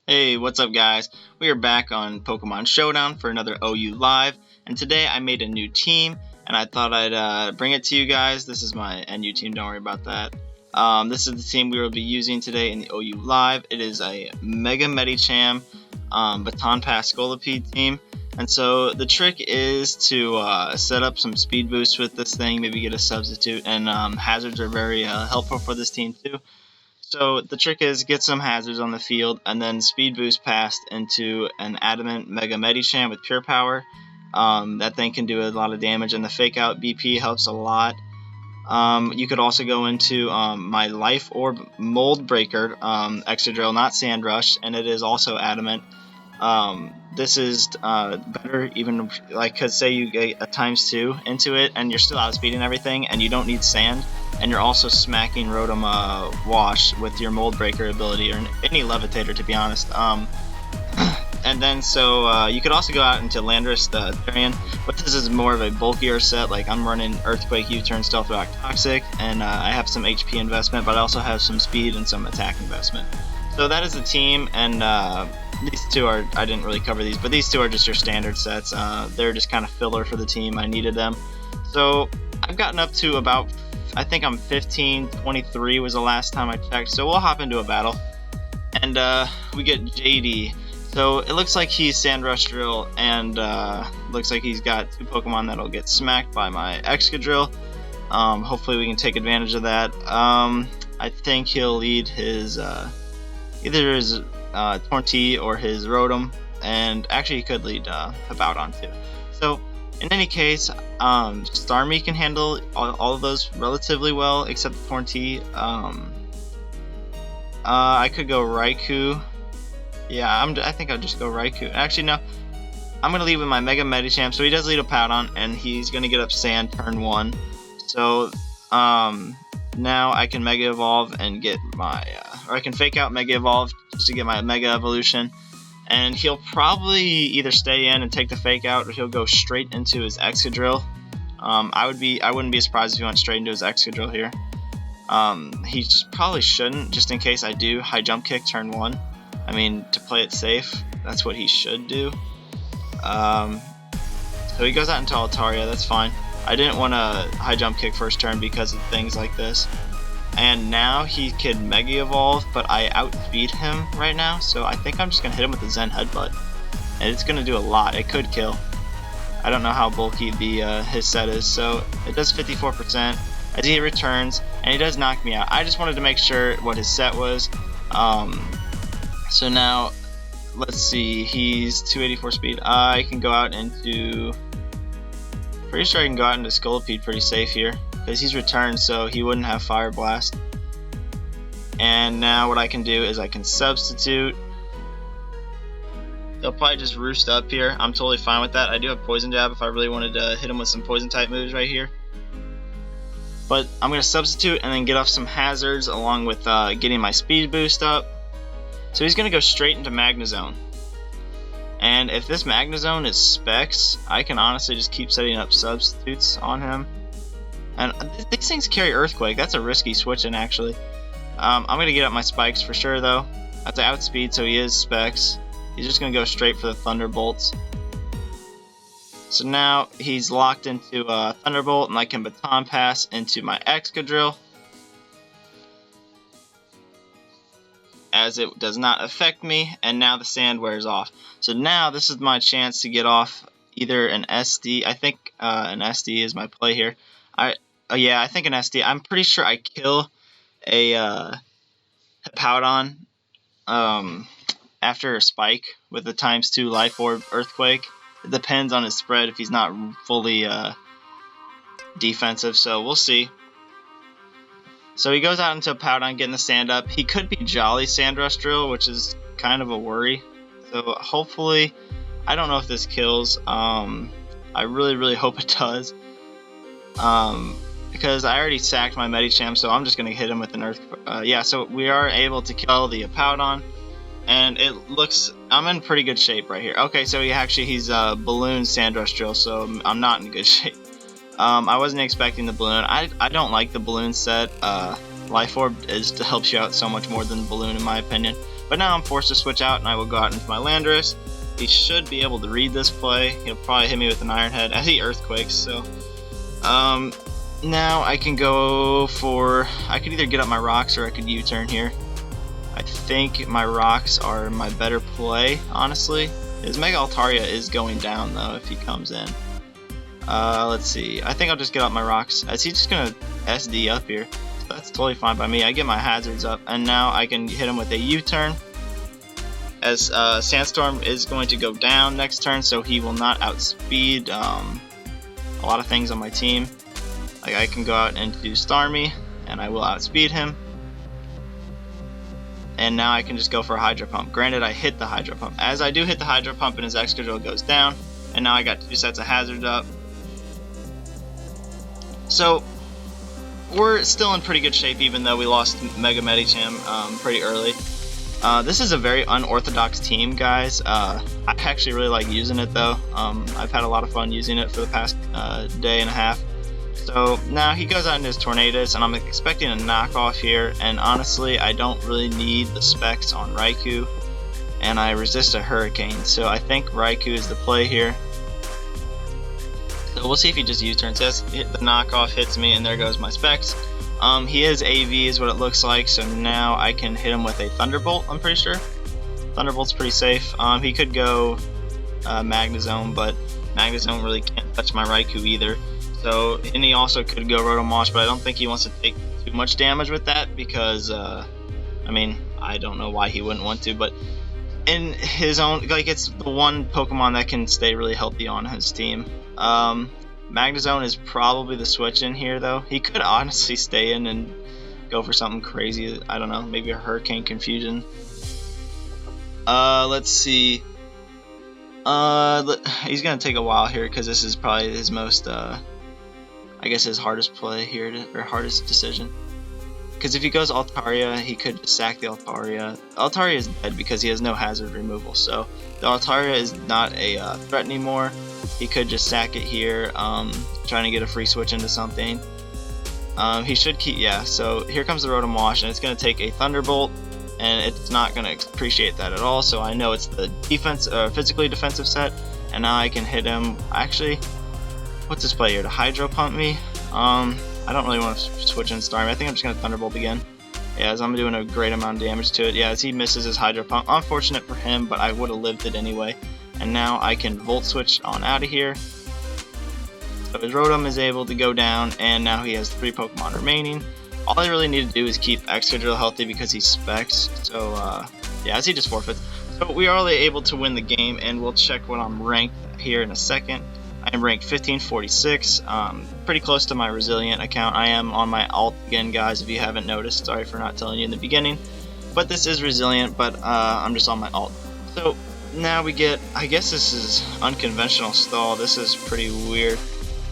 Hey, what's up guys? We are back on Pokemon Showdown for another OU Live, and today I made a new team, and I thought I'd bring it to you guys. This is my NU team, don't worry about that. This is the team we will be using today in the OU Live. It is a Mega-Medicham Baton Pass Scolipede team, and so the trick is to set up some speed boosts with this thing, maybe get a substitute, and hazards are very helpful for this team too. So the trick is get some hazards on the field and then speed boost past into an Adamant Mega-Medicham with pure power. That thing can do a lot of damage, and the fake out BP helps a lot. You could also go into my Life Orb Mold Breaker Excadrill, not Sand Rush, and it is also Adamant. This is better even like cause say you get a ×2 into it and you're still outspeeding everything and you don't need sand, and you're also smacking Rotom Wash with your Mold Breaker ability, or any Levitator to be honest. And then so you could also go out into Landorus-Therian, but this is more of a bulkier set. Like I'm running Earthquake, U-Turn, Stealth Rock, Toxic, and I have some HP investment, but I also have some speed and some attack investment. So that is the team, and these two are, I didn't really cover these, but these two are just your standard sets. They're just kind of filler for the team. I needed them. So I've gotten up to about, I think I'm 15-23 was the last time I checked. So we'll hop into a battle, and we get JD. So it looks like he's Sandrush Drill, and looks like he's got two Pokemon that'll get smacked by my Excadrill. Hopefully we can take advantage of that. I think he'll lead his either his Torntea or his Rotom, and actually he could lead Baton too. So in any case, Starmie can handle all of those relatively well, except the Torntea. I could go Raikou. Yeah, I think I'll just go Raikou. Actually, no. I'm going to lead with my Mega-Medicham. So he does lead a Baton, and he's going to get up Sand turn 1. So now I can Mega Evolve and get my... or I can fake out Mega Evolve just to get my Mega Evolution. And he'll probably either stay in and take the fake out, or he'll go straight into his Excadrill. I wouldn't be surprised if he went straight into his Excadrill here. He probably shouldn't, just in case I do high jump kick turn 1. I mean, to play it safe, that's what he should do. So he goes out into Altaria, that's fine. I didn't want to high jump kick first turn because of things like this. And now he could Mega Evolve, but I outspeed him right now, so I think I'm just going to hit him with the Zen Headbutt. And it's going to do a lot. It could kill. I don't know how bulky the his set is, so it does 54% as he returns, and he does knock me out. I just wanted to make sure what his set was. So now, let's see, he's 284 speed. I can go out into... Pretty sure I can go out into Scolipede pretty safe here, because he's returned, so he wouldn't have Fire Blast. And now what I can do is I can substitute. They'll probably just roost up here. I'm totally fine with that. I do have Poison Jab if I really wanted to hit him with some Poison type moves right here. But I'm going to substitute and then get off some hazards along with getting my speed boost up. So he's going to go straight into Magnezone. And if this Magnezone is Specs, I can honestly just keep setting up substitutes on him. And these things carry Earthquake. That's a risky switch-in, actually. I'm going to get up my Spikes for sure, though. That's an outspeed, so he is Specs. He's just going to go straight for the Thunderbolts. So now he's locked into Thunderbolt, and I can Baton Pass into my Excadrill, as it does not affect me, and now the sand wears off. So now this is my chance to get off either an SD. I think an SD is my play here. Yeah, I think an SD. I'm pretty sure I kill a Baton after a Spike with a ×2 Life Orb Earthquake. It depends on his spread if he's not fully defensive, so we'll see. So he goes out into a Baton, getting the sand up. He could be Jolly Sandrush Drill, which is kind of a worry. So hopefully, I don't know if this kills. I really hope it does. Because I already sacked my Medicham, so I'm just going to hit him with an Earth. Yeah, so we are able to kill the Baton. And it looks, I'm in pretty good shape right here. Okay, so he's Balloon Sandrush Drill, so I'm not in good shape. I wasn't expecting the Balloon. I don't like the Balloon set. Life Orb helps you out so much more than Balloon in my opinion. But now I'm forced to switch out, and I will go out into my Landorus. He should be able to read this play. He'll probably hit me with an Iron Head as he Earthquakes. So now I can go for, I could either get up my rocks or I could U-turn here. I think my rocks are my better play, honestly. His Mega Altaria is going down though if he comes in. Let's see. I think I'll just get up my rocks. Is he just gonna SD up here? So that's totally fine by me. I get my hazards up, and now I can hit him with a U-turn. As Sandstorm is going to go down next turn, so he will not outspeed a lot of things on my team. Like I can go out and do Starmie, and I will outspeed him. And now I can just go for a Hydro Pump. Granted, I hit the Hydro Pump. As I do hit the Hydro Pump, and his Excadrill goes down, and now I got 2 sets of hazards up. So we're still in pretty good shape, even though we lost Mega-Medicham pretty early. This is a very unorthodox team, guys. I actually really like using it though. I've had a lot of fun using it for the past day and a half. So now he goes out into his Tornadoes, and I'm expecting a knockoff here, and honestly I don't really need the specs on Raikou, and I resist a Hurricane, so I think Raikou is the play here. So we'll see if he just U-turns. Yes, the knockoff hits me, and there goes my specs. He is AV is what it looks like, so now I can hit him with a Thunderbolt, I'm pretty sure. Thunderbolt's pretty safe. He could go Magnezone, but Magnezone really can't touch my Raikou either. So, and he also could go Rotomosh, but I don't think he wants to take too much damage with that because, I mean, I don't know why he wouldn't want to, but in his own, like, it's the one Pokemon that can stay really healthy on his team. Magnezone is probably the switch in here, though. He could honestly stay in and go for something crazy. I don't know, maybe a Hurricane Confusion. Let's see. He's gonna take a while here because this is probably his most, I guess his hardest play here, or hardest decision. Because if he goes Altaria, he could just sack the Altaria. Altaria is dead because he has no hazard removal, so the Altaria is not a threat anymore. He could just sack it here, trying to get a free switch into something. He should keep, yeah, so here comes the Rotomosh, and it's going to take a Thunderbolt, and it's not going to appreciate that at all, so I know it's the defense, physically defensive set, and now I can hit him. Actually, what's this play here, to Hydro Pump me? I don't really want to switch in Starmie. I think I'm just going to Thunderbolt again. Yeah, as I'm doing a great amount of damage to it. Yeah, as he misses his Hydro Pump. Unfortunate for him, but I would have lived it anyway. And now I can Volt Switch on out of here. So his Rotom is able to go down, and now he has 3 Pokemon remaining. All I really need to do is keep Excadrill healthy because he's specs. So, yeah, as he just forfeits. So we are only able to win the game, and we'll check what I'm ranked here in a second. I am ranked 1546, pretty close to my Resilient account. I am on my alt again, guys, if you haven't noticed. Sorry for not telling you in the beginning. But this is Resilient, but I'm just on my alt. So now we get, I guess this is unconventional stall. This is pretty weird.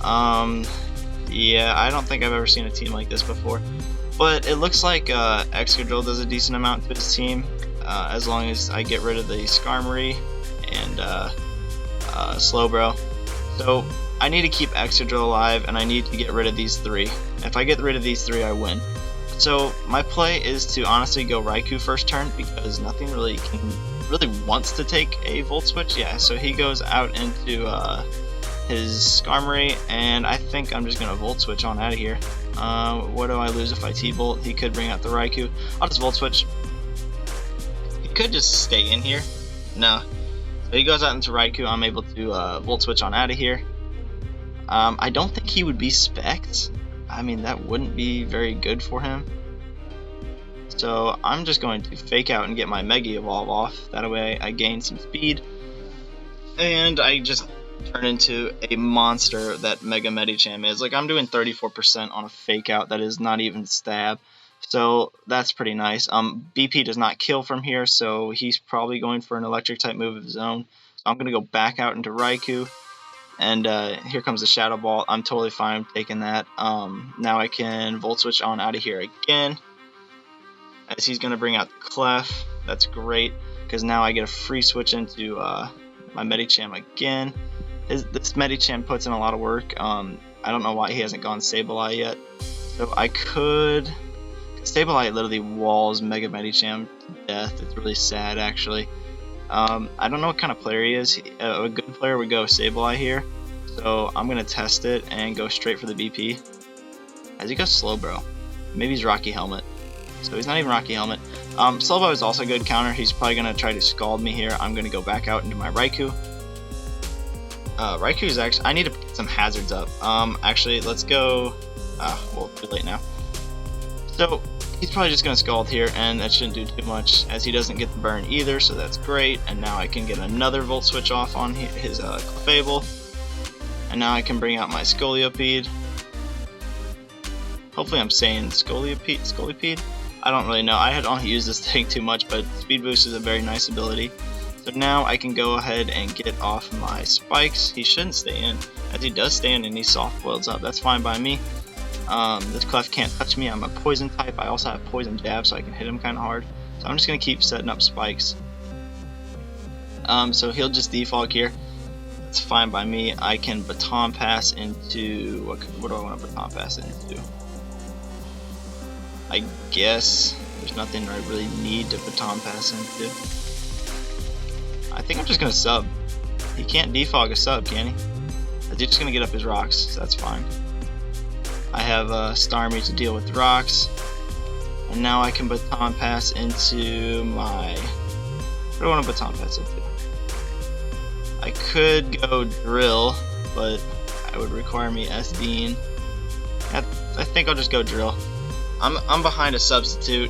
Yeah, I don't think I've ever seen a team like this before. But it looks like Excadrill does a decent amount to his team, as long as I get rid of the Skarmory and Slowbro. So I need to keep Excadrill alive, and I need to get rid of these 3. If I get rid of these 3, I win. So my play is to honestly go Raikou first turn, because nothing really wants to take a Volt Switch. Yeah, so he goes out into his Skarmory, and I think I'm just gonna Volt Switch on out of here. What do I lose if I T-Bolt? He could bring out the Raikou. I'll just Volt Switch. He could just stay in here. No. So he goes out into Raikou. I'm able to Volt Switch on out of here. I don't think he would be specced. I mean, that wouldn't be very good for him. So I'm just going to fake out and get my Mega Evolve off. That way I gain some speed. And I just turn into a monster that Mega-Medicham is. Like, I'm doing 34% on a fake out that is not even stab. So that's pretty nice. BP does not kill from here, so he's probably going for an electric type move of his own. So I'm going to go back out into Raikou. And here comes the Shadow Ball. I'm totally fine taking that. Now I can Volt Switch on out of here again. As he's going to bring out the Clef. That's great, because now I get a free switch into my Medicham again. This Medicham puts in a lot of work. I don't know why he hasn't gone Sableye yet. So I could... Sableye literally walls Mega-Medicham to death. It's really sad, actually. I don't know what kind of player he is. A good player would go Sableye here. So I'm going to test it and go straight for the BP. As he goes Slowbro. Maybe he's Rocky Helmet. So he's not even Rocky Helmet. Slowbro is also a good counter. He's probably going to try to scald me here. I'm going to go back out into my Raikou. Raikou is actually... I need to get some hazards up. Actually, let's go... well, too late now. So, he's probably just going to Scald here, and that shouldn't do too much, as he doesn't get the burn either, so that's great. And now I can get another Volt Switch off on his Clefable. And now I can bring out my Scolipede. Hopefully I'm saying Scolipede? I don't really know. I don't use this thing too much, but Speed Boost is a very nice ability. So now I can go ahead and get off my spikes. He shouldn't stay in, as he does stay in and he soft boils up. That's fine by me. This Clef can't touch me. I'm a poison type. I also have poison jab, so I can hit him kind of hard. So I'm just going to keep setting up spikes. So he'll just defog here. That's fine by me. I can Baton Pass into... What do I want to Baton Pass into? I guess there's nothing I really need to Baton Pass into. I think I'm just going to sub. He can't defog a sub, can he? He's just going to get up his rocks, so that's fine. I have Starmie to deal with rocks. And now I can Baton Pass into my... What do I want to Baton Pass into? I could go Drill, but it would require me SDing. I think I'll just go Drill. I'm behind a substitute,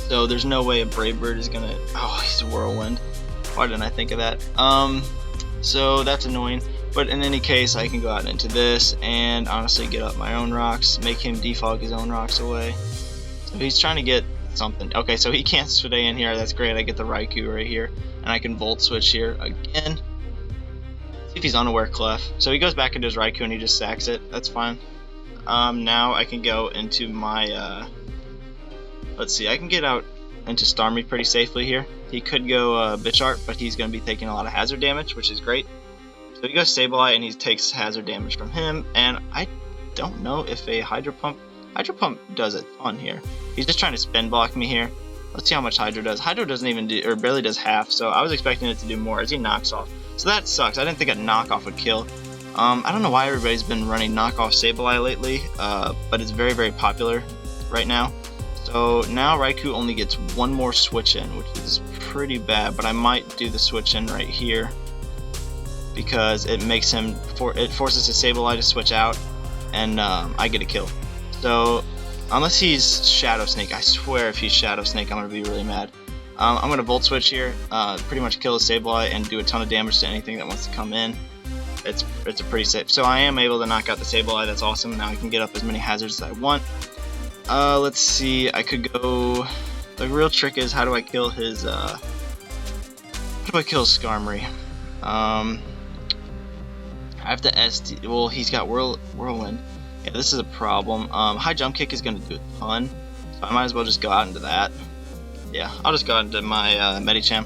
so there's no way a Brave Bird is gonna... Oh, he's a Whirlwind. Why didn't I think of that? So that's annoying. But in any case, I can go out into this and honestly get up my own rocks, make him defog his own rocks away. So he's trying to get something. Okay, so he can't stay in here. That's great. I get the Raikou right here, and I can Volt Switch here again. See if he's unaware Clef. So he goes back into his Raikou and he just sacks it. That's fine. Now I can go into my, let's see, I can get out into Starmie pretty safely here. He could go Bitchart, but he's going to be taking a lot of hazard damage, which is great. So he goes Sableye and he takes hazard damage from him, and I don't know if a Hydro Pump does a ton here. He's just trying to spin block me here. Let's see how much Hydro does. Hydro doesn't even do, or barely does half, so I was expecting it to do more as he knocks off. So that sucks. I didn't think a knockoff would kill. I don't know why everybody's been running knockoff Sableye lately, but it's very, very popular right now. So now Raikou only gets one more switch in, which is pretty bad, but I might do the switch in right here because it makes him, it forces his Sableye to switch out, and I get a kill. So unless he's Shadow Snake, I swear if he's Shadow Snake, I'm going to be really mad. I'm going to Volt Switch here, pretty much kill his Sableye and do a ton of damage to anything that wants to come in. It's a pretty safe. So I am able to knock out the Sableye. That's awesome. Now I can get up as many hazards as I want. Let's see. I could go. The real trick is how do I kill his? How do I kill Skarmory? I have to SD. Well, he's got Whirlwind. Yeah, this is a problem. High Jump Kick is going to do a ton, so I might as well just go out into that. Yeah, I'll just go out into my Medicham.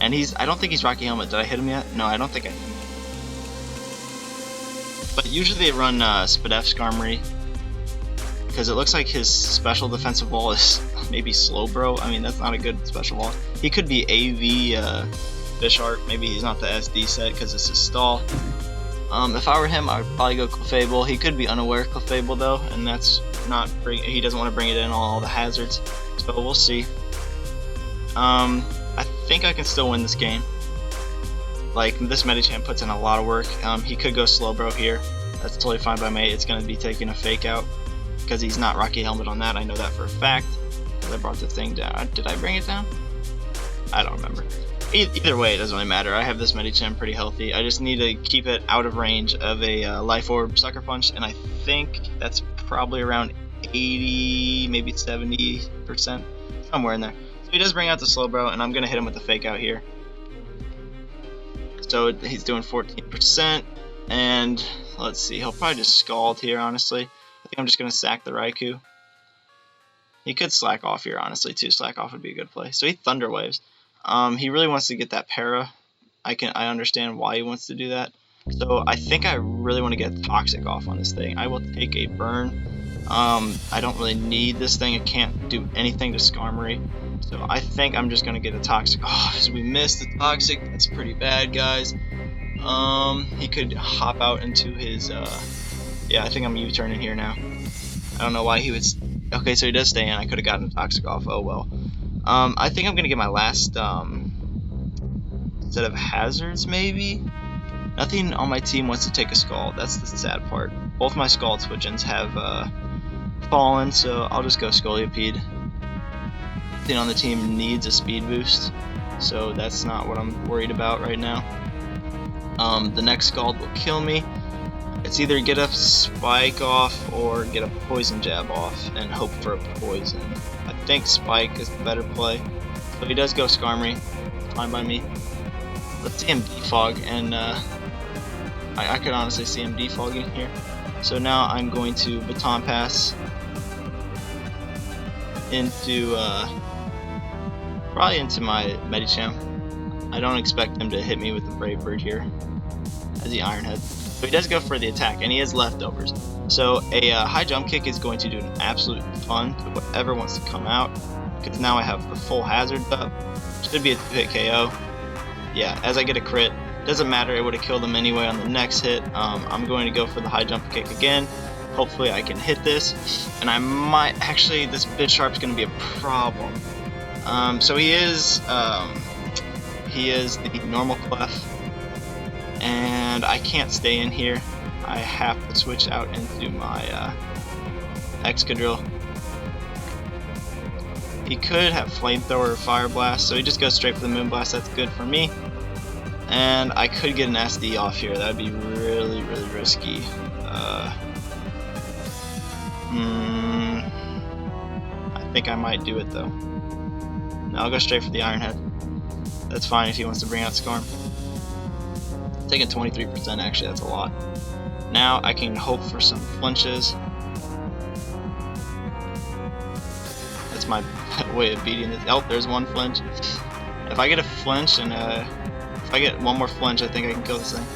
And I don't think he's Rocky Helmet. Did I hit him yet? No, I don't think I hit him. But usually they run Spadef Skarmory, because it looks like his special defensive wall is maybe Slowbro. I mean, that's not a good special wall. He could be AV Fishheart. Maybe he's not the SD set because it's his stall. If I were him, I would probably go Clefable. He could be unaware Clefable though, and that's not he doesn't want to bring it in all the hazards. So we'll see. I think I can still win this game. Like, this Medicham puts in a lot of work. He could go Slowbro here. That's totally fine by me. It's going to be taking a fake out because he's not Rocky Helmet on that. I know that for a fact. I brought the thing down. Did I bring it down? I don't remember. Either way, it doesn't really matter. I have this Medicham pretty healthy. I just need to keep it out of range of a Life Orb Sucker Punch, and I think that's probably around 80, maybe 70%, somewhere in there. So he does bring out the Slowbro, and I'm going to hit him with the fake out here. So he's doing 14%, and let's see, he'll probably just Scald here, honestly. I think I'm just going to sack the Raikou. He could slack off here, honestly, too. Slack off would be a good play. So he Thunder Waves. He really wants to get that para. I understand why he wants to do that. So I think I really want to get Toxic off on this thing. I will take a burn. I don't really need this thing. It can't do anything to Skarmory. So I think I'm just gonna get a Toxic. Oh, we missed the Toxic. That's pretty bad, guys. He could hop out into his, yeah, I think I'm U-turning here now. I don't know why he would, okay, so he does stay in. I could have gotten a Toxic off, oh well. I think I'm gonna get my last, set of hazards, maybe? Nothing on my team wants to take a Scald, that's the sad part. Both my Scald switch-ins have, fallen, so I'll just go Scolipede. Nothing on the team needs a speed boost, so that's not what I'm worried about right now. The next Scald will kill me. It's either get a Spike off or get a Poison Jab off and hope for a Poison. I think Spike is the better play. So he does go Skarmory. Fine by me. Let's see him defog, and I could honestly see him defogging here. So now I'm going to Baton Pass into probably into my Medicham. I don't expect him to hit me with the Brave Bird here as the Iron Head. So he does go for the attack, and he has Leftovers. So a high jump kick is going to do an absolute ton to whatever wants to come out, because now I have the full hazard up. Should be a 2-hit KO. Yeah, as I get a crit, doesn't matter, it would have killed him anyway on the next hit. I'm going to go for the high jump kick again. Hopefully I can hit this, and I might actually, this Bisharp's going to be a problem. So he is the normal Clef, and I can't stay in here. I have to switch out into my Excadrill. He could have Flamethrower or Fire Blast, so he just goes straight for the Moonblast. That's good for me. And I could get an SD off here. That would be really, really risky. I think I might do it though. No, I'll go straight for the Iron Head. That's fine if he wants to bring out Skarm. Taking 23% actually, that's a lot. Now I can hope for some flinches. That's my way of beating this. Oh, there's one flinch. If I get a flinch and if I get one more flinch, I think I can kill this thing.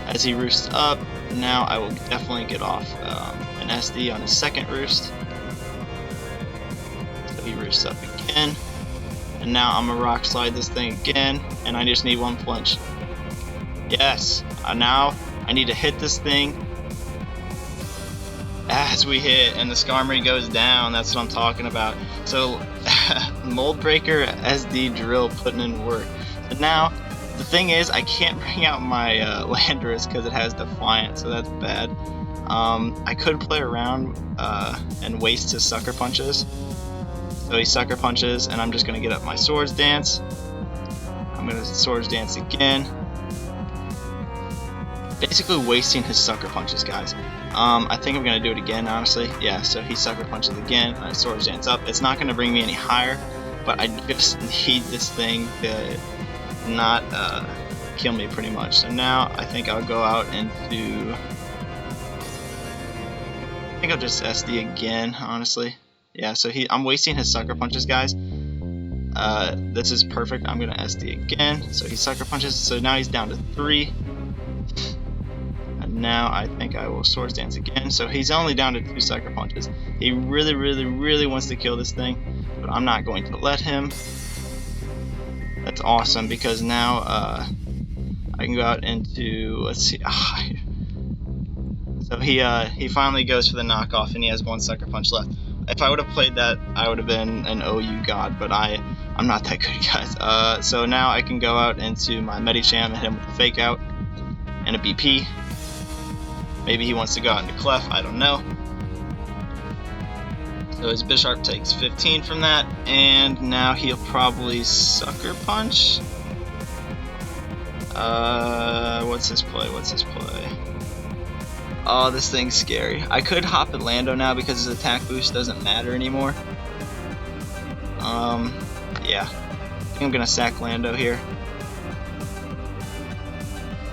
As he roosts up, now I will definitely get off an SD on his second roost. So he roosts up again. And now I'm gonna Rock Slide this thing again, and I just need one flinch. Yes! Now I need to hit this thing as we hit, and the Skarmory goes down. That's what I'm talking about. So, Mold Breaker, SD Drill putting in work. But now, the thing is, I can't bring out my Landorus because it has Defiant, so that's bad. I could play around and waste his Sucker Punches. So he Sucker Punches, and I'm just going to get up my Swords Dance. I'm going to Swords Dance again. Basically wasting his Sucker Punches, guys. I think I'm going to do it again, honestly. Yeah, so he Sucker Punches again, I Swords Dance up. It's not going to bring me any higher, but I just need this thing to not kill me pretty much. So now I think I'll go out into... I think I'll just SD again, honestly. Yeah, so I'm wasting his Sucker Punches, guys. This is perfect. I'm going to SD again. So he Sucker Punches, so now he's down to 3. Now I think I will Swords Dance again. So he's only down to 2 Sucker Punches. He really, really, really wants to kill this thing, but I'm not going to let him. That's awesome, because now I can go out into, let's see. So he finally goes for the knockoff, and he has 1 Sucker Punch left. If I would have played that, I would have been an OU god, but I'm not that good, guys. So now I can go out into my Medicham and hit him with a Fake Out and a BP. Maybe he wants to go out into Clef, I don't know. So his Bisharp takes 15 from that, and now he'll probably Sucker Punch. What's his play? Oh, this thing's scary. I could hop at Lando now because his attack boost doesn't matter anymore. Yeah. I think I'm gonna sack Lando here.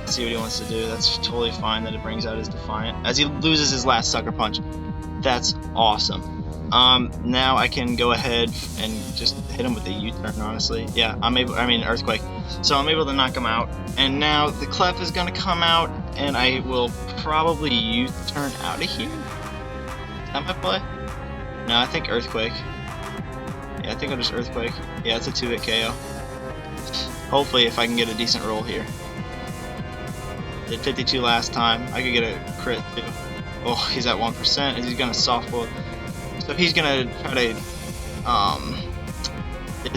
See what he wants to do. That's totally fine that it brings out his Defiant as he loses his last Sucker Punch. That's awesome. Now I can go ahead and just hit him with the U-turn, honestly. Yeah, Earthquake. So I'm able to knock him out. And now the Clef is gonna come out, and I will probably U-turn out of here. Is that my play? No, I think Earthquake. Yeah, I think I'll just Earthquake. Yeah, it's a 2-hit KO. Hopefully, if I can get a decent roll here. Did 52 last time. I could get a crit too. Oh, he's at 1%. Is he gonna softball? So he's gonna try to.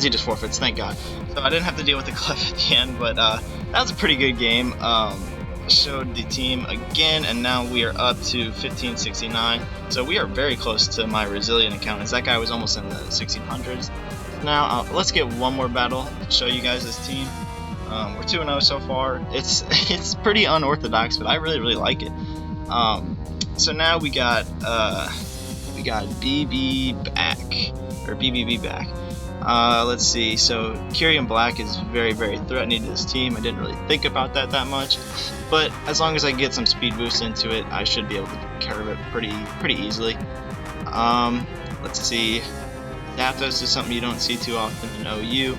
He just forfeits? Thank God. So I didn't have to deal with the Clef at the end, but that was a pretty good game. Showed the team again, and now we are up to 1569. So we are very close to my Resilient account, as that guy was almost in the 1600s. Now let's get one more battle to show you guys this team. We're 2-0 so far. It's pretty unorthodox, but I really like it. So now we got BB back, or BBB back. Let's see. So Kyrian Black is very threatening to this team. I didn't really think about that much, but as long as I get some speed boost into it, I should be able to take care of it pretty easily. Let's see. Zapdos is something you don't see too often in OU.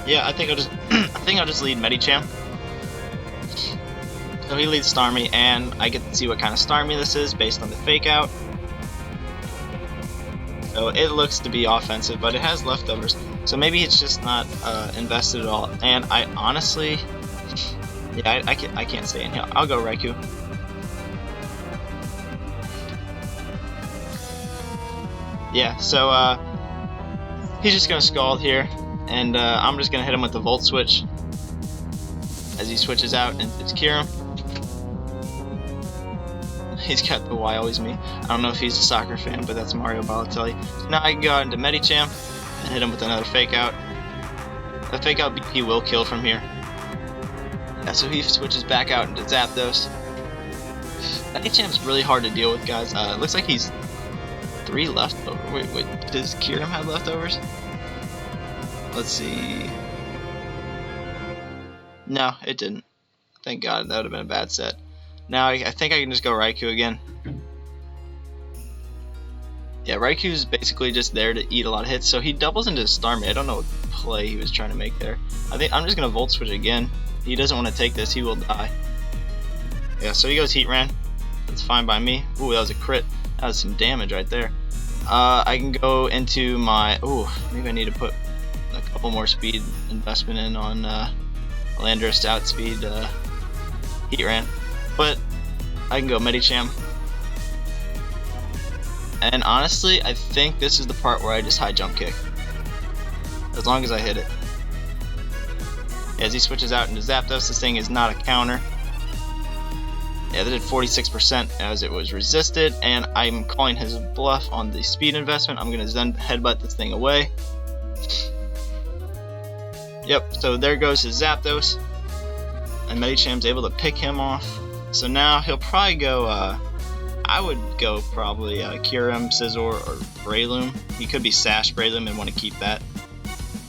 Yeah, I think I'll just lead Medicham. So he leads Starmie, and I get to see what kind of Starmie this is based on the fake out. So it looks to be offensive, but it has leftovers. So maybe it's just not invested at all. And I honestly, yeah, I can't stay in here. I'll go Raikou. Yeah, so he's just gonna Scald here, and I'm just gonna hit him with the Volt Switch as he switches out, and it's Kyurem. He's got the Why Always Me. I don't know if he's a soccer fan, but that's Mario Balotelli. So now I can go out into Medicham and hit him with another fake out. The fake out BP will kill from here. Yeah, so he switches back out into Zapdos. Medicham's really hard to deal with, guys. It looks like he's 3 leftovers. Wait, does Kyurem have leftovers? Let's see. No, it didn't. Thank God, that would have been a bad set. Now I think I can just go Raikou again. Yeah, Raikou's basically just there to eat a lot of hits, so he doubles into Starmie. I don't know what play he was trying to make there. I think I'm just gonna Volt Switch again. He doesn't want to take this, he will die. Yeah, so he goes Heatran. That's fine by me. Ooh, that was a crit. That was some damage right there. I can go into my. Ooh, maybe I need to put a couple more speed investment in on Landorus to outspeed Heatran. But I can go Medicham. And honestly, I think this is the part where I just high jump kick. As long as I hit it. As he switches out into Zapdos, this thing is not a counter. Yeah, that did 46% as it was resisted, and I'm calling his bluff on the speed investment. I'm going to Zen Headbutt this thing away. Yep, so there goes his Zapdos. And Medicham's able to pick him off. So now he'll probably go, I would go probably Kyurem, Scizor, or Breloom. He could be Sash Breloom and want to keep that.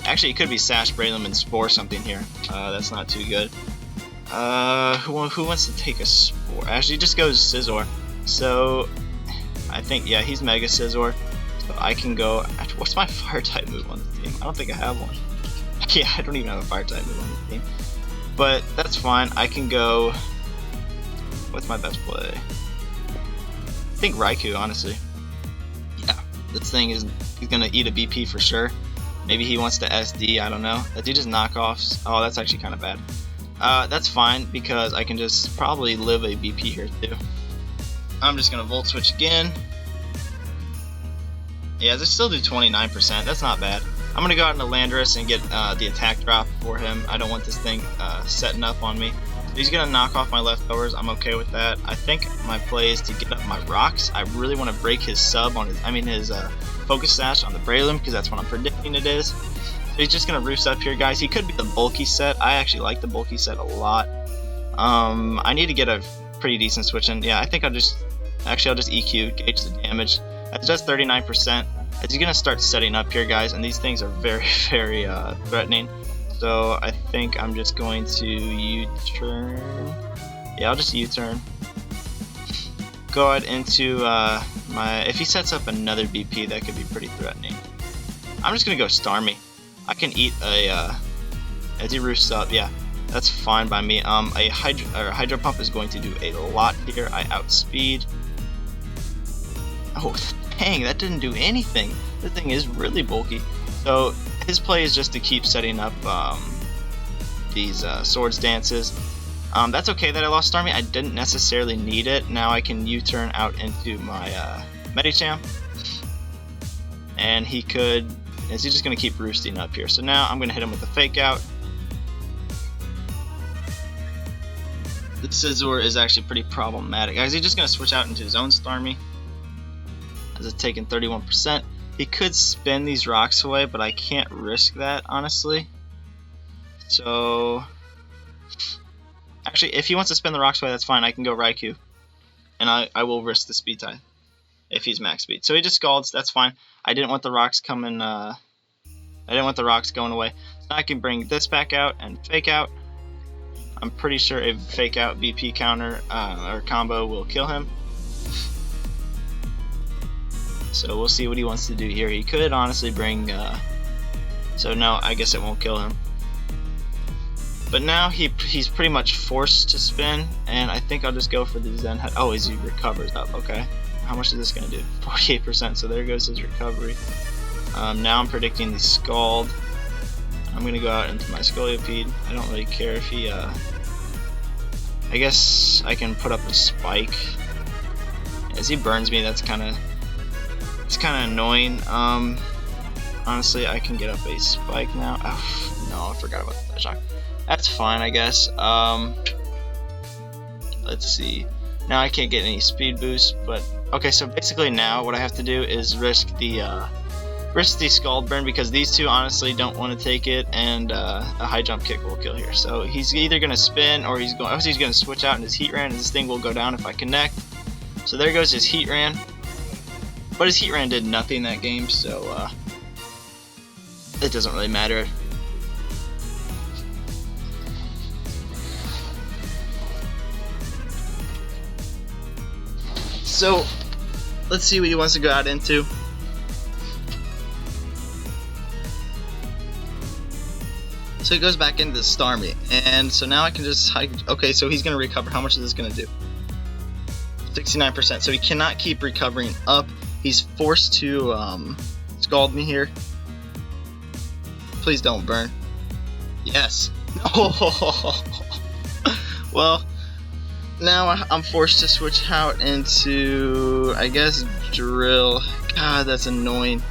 Actually, he could be Sash Breloom and Spore something here. That's not too good. Who wants to take a Spore? Actually, just goes Scizor. So I think, yeah, he's Mega Scizor. So I can go. What's my Fire type move on this team? I don't think I have one. Yeah, I don't even have a Fire type move on this team. But that's fine. I can go. What's my best play? I think Raikou, honestly. Yeah, this thing is he's gonna eat a BP for sure. Maybe he wants to SD. I don't know. Does he just knockoffs? Oh, that's actually kind of bad. That's fine because I can just probably live a BP here too. I'm just gonna Volt Switch again. Yeah, they still do 29%. That's not bad. I'm gonna go out into Landorus and get the attack drop for him. I don't want this thing setting up on me. He's gonna knock off my leftovers. I'm okay with that. I think my play is to get up my rocks. I really want to break his sub on his, Focus Sash on the Breloom because that's what I'm predicting it is. So he's just gonna roost up here, guys. He could be the bulky set. I actually like the bulky set a lot. I need to get a pretty decent switch in. Yeah, I think I'll just EQ, gauge the damage. It does 39%. As he's gonna start setting up here, guys, and these things are very threatening. So I think I'm just going to U-turn. Yeah, I'll just U-turn. go out into if he sets up another BP, that could be pretty threatening. I'm just gonna go Starmie. I can eat a as he roosts up. Yeah, that's fine by me. A Hydro Pump is going to do a lot here. I outspeed. Oh, dang, that didn't do anything. This thing is really bulky. So his play is just to keep setting up these Swords Dances. That's okay that I lost Starmie. I didn't necessarily need it. Now I can U-turn out into my Medicham. And he could... Is he just going to keep roosting up here? So now I'm going to hit him with a Fake Out. The Scizor is actually pretty problematic. Is he just going to switch out into his own Starmie? As it's taking 31%. He could spin these rocks away, but I can't risk that, honestly. So... Actually, if he wants to spin the rocks away, that's fine. I can go Raikou. And I will risk the speed tie. If he's max speed. So he just Scalds, that's fine. I didn't want the rocks coming, I didn't want the rocks going away. So now I can bring this back out and Fake Out. I'm pretty sure a Fake Out BP counter or combo will kill him. So we'll see what he wants to do here. He could honestly bring, so no, I guess it won't kill him. But now he's pretty much forced to spin, and I think I'll just go for the Zen Head. Oh, he recovers up, okay. How much is this going to do? 48%, so there goes his recovery. Now I'm predicting the Scald. I'm going to go out into my Scolipede. I don't really care if he, I guess I can put up a Spike. As he burns me, it's kind of annoying. Honestly, I can get up a Spike now. Oh, no, I forgot about the Psyshock. That's fine, I guess. Let's see. Now I can't get any speed boost, but okay. So basically, now what I have to do is risk the Scald Burn, because these two honestly don't want to take it, and a High Jump Kick will kill here. So he's either gonna spin or he's going to switch out in his Heat Ran, and this thing will go down if I connect. So there goes his Heat Ran, but his Heat Ran did nothing that game, so it doesn't really matter. So, let's see what he wants to go out into. So he goes back into the Starmie, and so now I can just okay, so he's gonna recover. How much is this gonna do? 69%. So he cannot keep recovering up. He's forced to Scald me here. Please don't burn. Yes. Oh. Well. Now I'm forced to switch out into, I guess, Drill. God, that's annoying.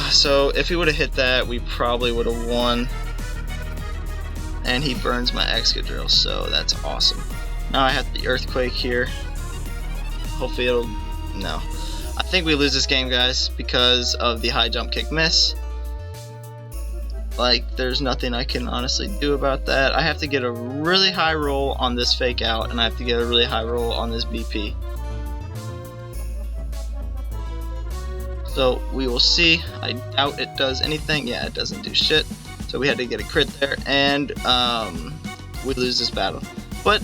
So if he would have hit that, we probably would have won. And he burns my Excadrill, so that's awesome. Now I have the Earthquake here. Hopefully it'll... No. I think we lose this game, guys, because of the High Jump Kick miss. Like, there's nothing I can honestly do about that. I have to get a really high roll on this Fake Out, and I have to get a really high roll on this BP. So, we will see. I doubt it does anything. Yeah, it doesn't do shit. So we had to get a crit there, and we lose this battle. But,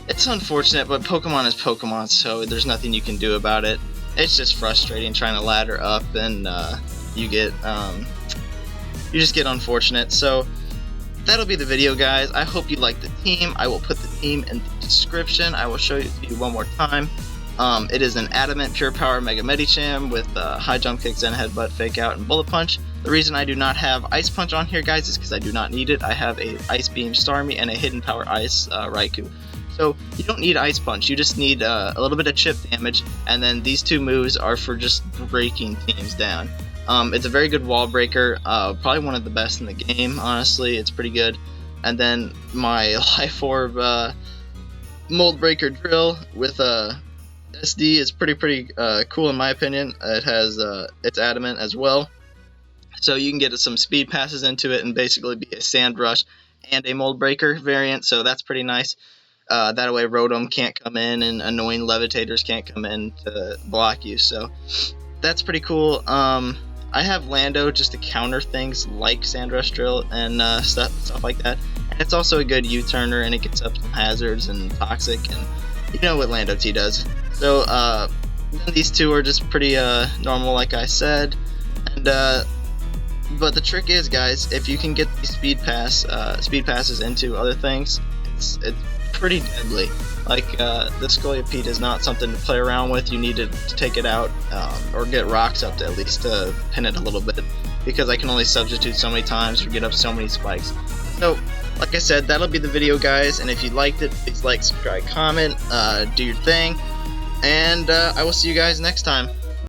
it's unfortunate, but Pokemon is Pokemon, so there's nothing you can do about it. It's just frustrating trying to ladder up, and you just get unfortunate. So that'll be the video, guys. I hope you like the team. I will put the team in the description. I will show it to you one more time. It is an Adamant Pure Power Mega-Medicham with High Jump Kick, Zen Headbutt, Fake Out, and Bullet Punch. The reason I do not have Ice Punch on here, guys, is because I do not need it. I have a Ice Beam Starmie and a Hidden Power Ice Raikou. So you don't need Ice Punch. You just need a little bit of chip damage, and then these two moves are for just breaking teams down. It's a very good wall breaker, probably one of the best in the game, honestly. It's pretty good. And then my Life Orb Mold Breaker Drill with SD is pretty cool in my opinion. It has it's adamant as well, so you can get some speed passes into it and basically be a Sand Rush and a Mold Breaker variant, so that's pretty nice. That way Rotom can't come in and annoying Levitators can't come in to block you, so that's pretty cool. I have Lando just to counter things like Sand Rush Drill and stuff like that. And it's also a good U-turner, and it gets up some hazards and toxic, and you know what Lando T does. So these two are just pretty normal, like I said, and but the trick is, guys, if you can get these speed passes into other things, it's pretty deadly. Like the Scolipede is not something to play around with. You need to take it out or get rocks up to at least pin it a little bit, because I can only substitute so many times or get up so many spikes. So like I said, that'll be the video, guys, and if you liked it, please like, subscribe, comment, do your thing, and I will see you guys next time.